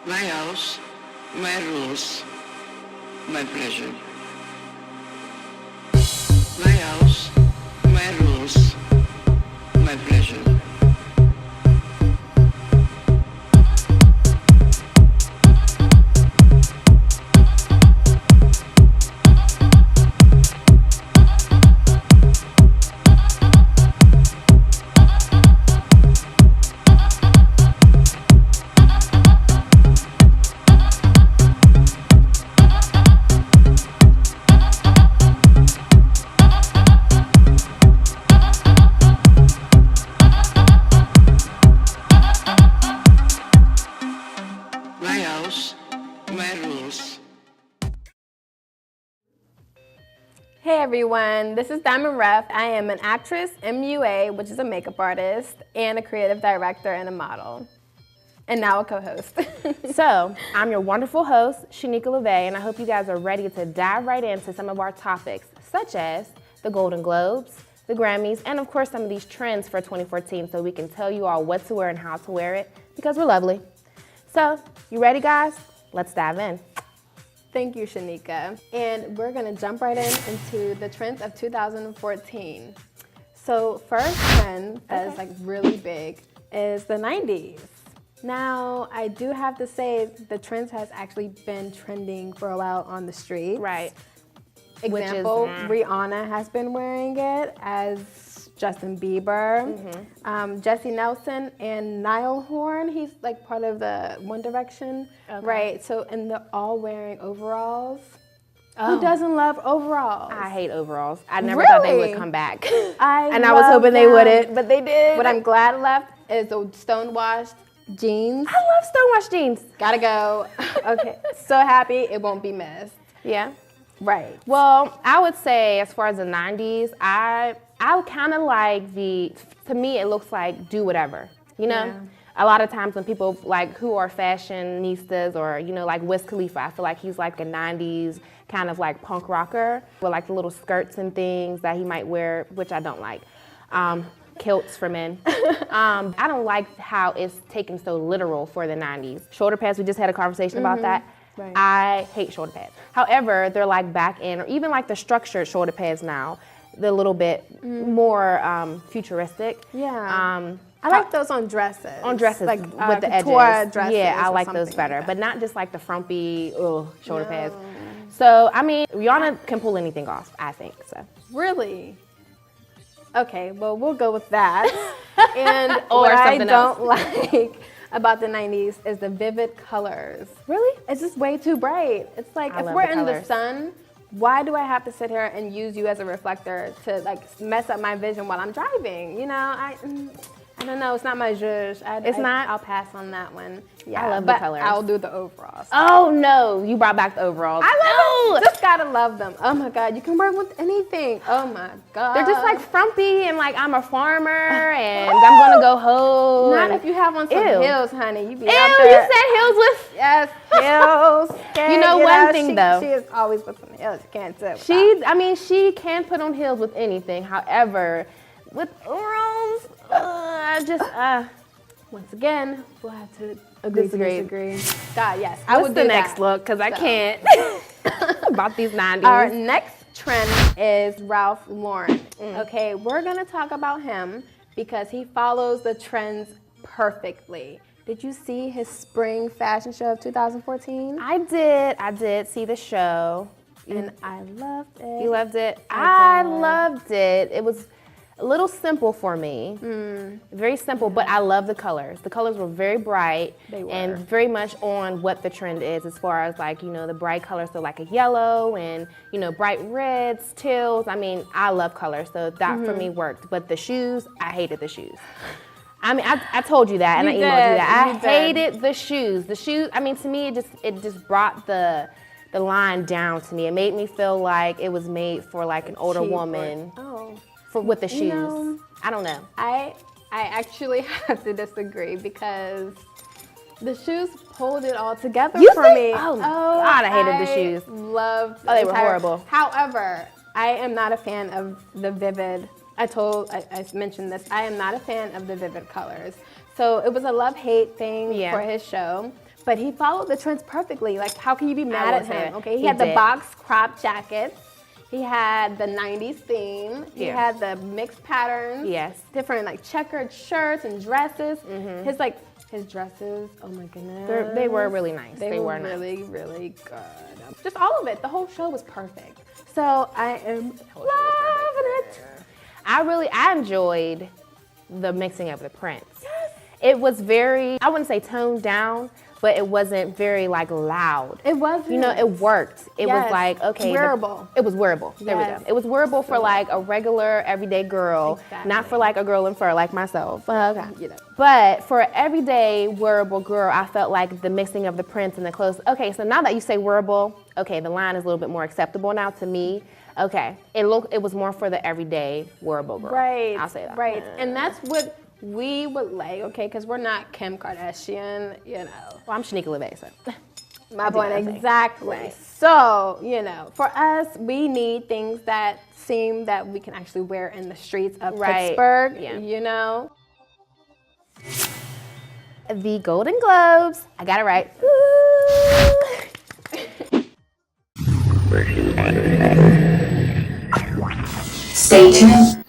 My house, my rules, my pleasure. My house, my rules, my pleasure. My house, my rules. Hey everyone, this is DiamUnd. I am an actress, MUA, which is a makeup artist, and a creative director and a model. And now a co-host. So, I'm your wonderful host, Shaneka Lavae, and I hope you guys are ready to dive right into some of our topics, such as the Golden Globes, the Grammys, and of course some of these trends for 2014 so we can tell you all what to wear and how to wear it because we're lovely. So, you ready guys? Let's dive in. Thank you, Shaneka. And we're gonna jump right into the trends of 2014. So first trend that is like really big is the 90s. Now, I do have to say the trends has actually been trending for a while on the street. Right. Example, Rihanna has been wearing it as Justin Bieber. Jesse Nelson and Niall Horn, he's like part of the One Direction, right? So, and they're all wearing overalls. Who doesn't love overalls? I hate overalls. I never thought they would come back. I was hoping they wouldn't, but they did. What I'm glad left is the stonewashed jeans. I love stonewashed jeans. Gotta go. Okay, so happy it won't be missed. Yeah. Right. Well, I would say as far as the 90s, I kind of like to me it looks like do whatever, you know? Yeah. A lot of times when people like who are fashionistas or, you know, like Wiz Khalifa, I feel like he's like a 90s kind of like punk rocker with like the little skirts and things that he might wear, which I don't like. Kilts for men. I don't like how it's taken so literal for the 90s. Shoulder pads, we just had a conversation about that. Right. I hate shoulder pads. However, they're like back in, or even like the structured shoulder pads now, they're a little bit more futuristic. Yeah. I like those on dresses. On dresses, like with the couture edges. Dresses yeah, I or like those something better, like but that. not just like the frumpy shoulder pads. So, I mean, Rihanna can pull anything off, I think, so. Really? Okay, well, we'll go with that. And Or what I something don't like about the 90s is the vivid colors. Really? It's just way too bright. It's like, I if love we're the in the colors. sun, why do I have to sit here and use you as a reflector to like mess up my vision while I'm driving? You know, I don't know. It's not my zhuzh. Not? I'll pass on that one. Yeah, I love the but colors. I'll do the overalls. Oh no, you brought back the overalls. I love them. Just gotta love them. Oh my God, you can wear them with anything. Oh my God. They're just like frumpy and like I'm a farmer and I'm gonna go hoe. Not and- if you have on some Ew. heels, honey. You be Ew, out you there. said heels with. Yes, heels. Okay, You know one thing, though. She is always with some heels. You can't sit without. She can put on heels with anything. However, with overalls, Once again, we'll have to agree to Disagree. disagree. God, yes. I what's would the do next that. look? Because I can't. About these 90s. Our next trend is Ralph Lauren. Okay, we're gonna talk about him because he follows the trends perfectly. Did you see his spring fashion show of 2014? I did see the show. And I loved it. You loved it? I I did. loved it. It was a little simple for me. Very simple, but I love the colors. The colors were very bright They were. and very much on what the trend is as far as like, you know, the bright colors, so like a yellow and, you know, bright reds, teals. I mean, I love colors, so that for me worked. But the shoes, I hated the shoes. I mean, I told you that and I You emailed you did, that. you I did. hated the shoes. The shoes, I mean, to me, it just brought the line down to me. It made me feel like it was made for like an older Cheap or- woman. Oh. With the shoes. know, I don't know. I actually have to disagree because the shoes pulled it all together You for think? me. Oh, God, I hated the shoes. Loved Oh, they were entire- horrible. However, I am not a fan of the vivid. I mentioned this. I am not a fan of the vivid colors. So it was a love-hate thing Yeah. for his show. But he followed the trends perfectly. Like, how can you be mad at him? Okay, he had the did. box crop jackets. He had the 90s theme. He had the mixed patterns. Yes. Different like checkered shirts and dresses. His dresses, oh my goodness. They were really nice. They were really, really good. Just all of it. The whole show was perfect. So I am loving it. I enjoyed the mixing of the prints. Yes. It was very, I wouldn't say toned down, but it wasn't very like loud. It wasn't. You know, it worked. It was like, okay. Wearable. It was wearable. There we go. It was wearable for like a regular everyday girl, not for like a girl in fur like myself. Okay. You know. But for an everyday wearable girl, I felt like the mixing of the prints and the clothes. Okay, so now that you say wearable, okay, the line is a little bit more acceptable now to me. Okay, it was more for the everyday wearable girl. Right. I'll say that. Right, and that's what we would like, okay, because we're not Kim Kardashian, you know. Well, I'm Shaneka Lavae, so. My point, exactly. Right. So, you know, for us, we need things that seem that we can actually wear in the streets of Pittsburgh, you know. The Golden Globes, I got it right. Stay tuned.